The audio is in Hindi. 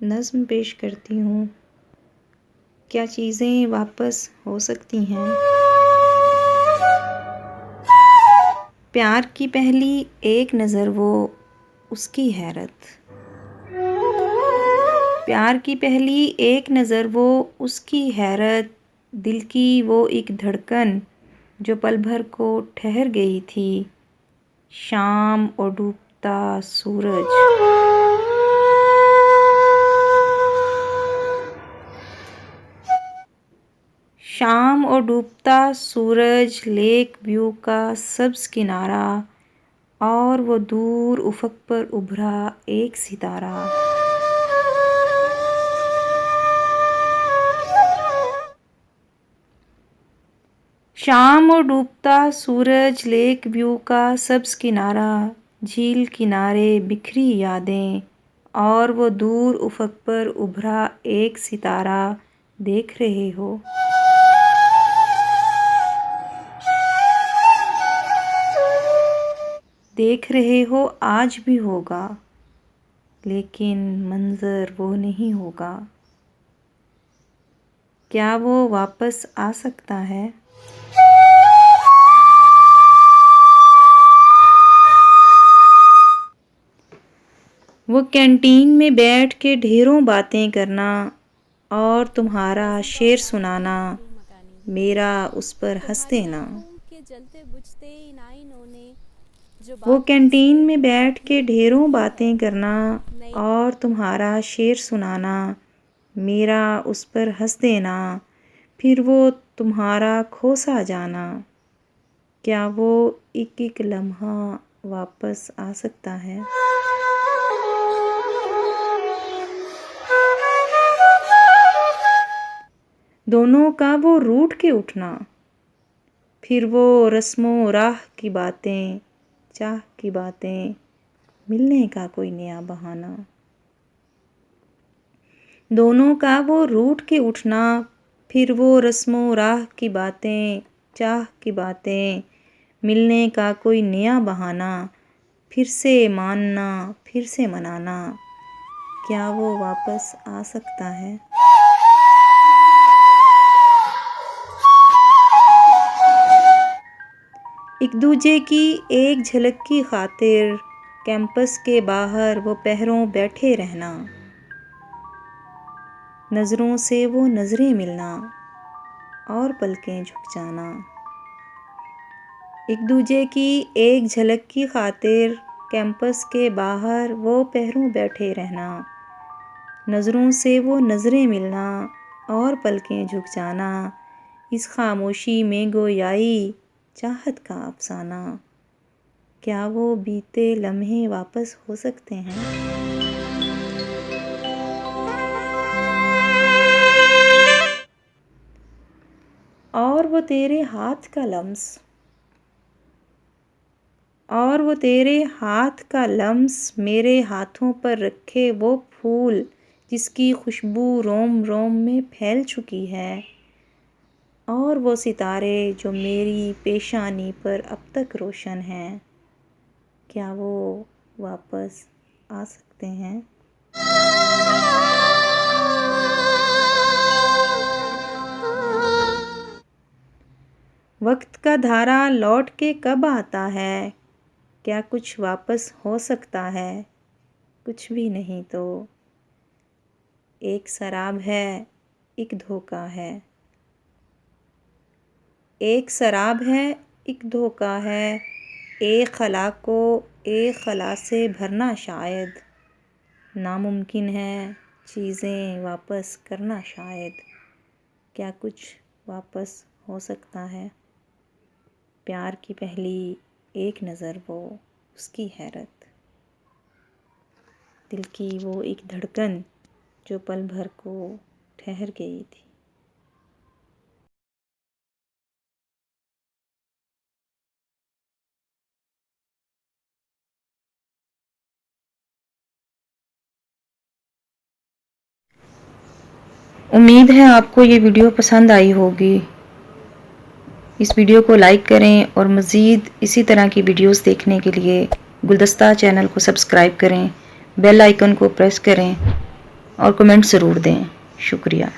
नज़्म पेश करती हूँ। क्या चीज़ें वापस हो सकती हैं? प्यार की पहली एक नज़र वो उसकी हैरत। प्यार की पहली एक नज़र वो उसकी हैरत, दिल की वो एक धड़कन जो पल भर को ठहर गई थी। शाम और डूबता सूरज। शाम और डूबता सूरज, लेक व्यू का सब्ज किनारा और वो दूर उफ़क़ पर उभरा एक सितारा। शाम और डूबता सूरज, लेक व्यू का सब्ज किनारा, झील किनारे बिखरी यादें और वो दूर उफ़क़ पर उभरा एक सितारा। देख रहे हो? देख रहे हो आज भी होगा, लेकिन मंज़र वो नहीं होगा। क्या वो वापस आ सकता है? वो कैंटीन में बैठ के ढेरों बातें करना और तुम्हारा शेर सुनाना, मेरा उस पर हंस देना। वो कैंटीन में बैठ के ढेरों बातें करना और तुम्हारा शेर सुनाना, मेरा उस पर हंस देना, फिर वो तुम्हारा खो सा जाना। क्या वो एक एक लम्हा वापस आ सकता है? दोनों का वो रूठ के उठना, फिर वो रस्मों राह की बातें, चाह की बातें, मिलने का कोई नया बहाना। दोनों का वो रूठ के उठना, फिर वो रस्मों राह की बातें, चाह की बातें, मिलने का कोई नया बहाना, फिर से मानना, फिर से मनाना। क्या वो वापस आ सकता है? एक दूजे की एक झलक की खातिर कैंपस के बाहर वो पहरों बैठे रहना, नज़रों से वो नज़रें मिलना और पलकें झुक जाना। एक दूजे की एक झलक की खातिर कैंपस के बाहर वो पहरों बैठे रहना, नज़रों से वो नज़रें मिलना और पलकें झुक जाना। इस खामोशी में गोयाई चाहत का अफसाना। क्या वो बीते लम्हे वापस हो सकते हैं? और वो तेरे हाथ का लम्स, और वो तेरे हाथ का लम्स, मेरे हाथों पर रखे वो फूल जिसकी खुशबू रोम रोम में फैल चुकी है, और वो सितारे जो मेरी पेशानी पर अब तक रोशन हैं। क्या वो वापस आ सकते हैं? वक्त का धारा लौट के कब आता है? क्या कुछ वापस हो सकता है? कुछ भी नहीं तो एक शराब है, एक धोखा है। एक शराब है, एक धोखा है, एक खला को एक खला से भरना शायद नामुमकिन है, चीज़ें वापस करना शायद। क्या कुछ वापस हो सकता है? प्यार की पहली एक नज़र वो उसकी हैरत, दिल की वो एक धड़कन जो पल भर को ठहर गई थी। उम्मीद है आपको ये वीडियो पसंद आई होगी। इस वीडियो को लाइक करें और मज़ीद इसी तरह की वीडियोस देखने के लिए गुलदस्ता चैनल को सब्सक्राइब करें, बेल आइकन को प्रेस करें और कमेंट ज़रूर दें। शुक्रिया।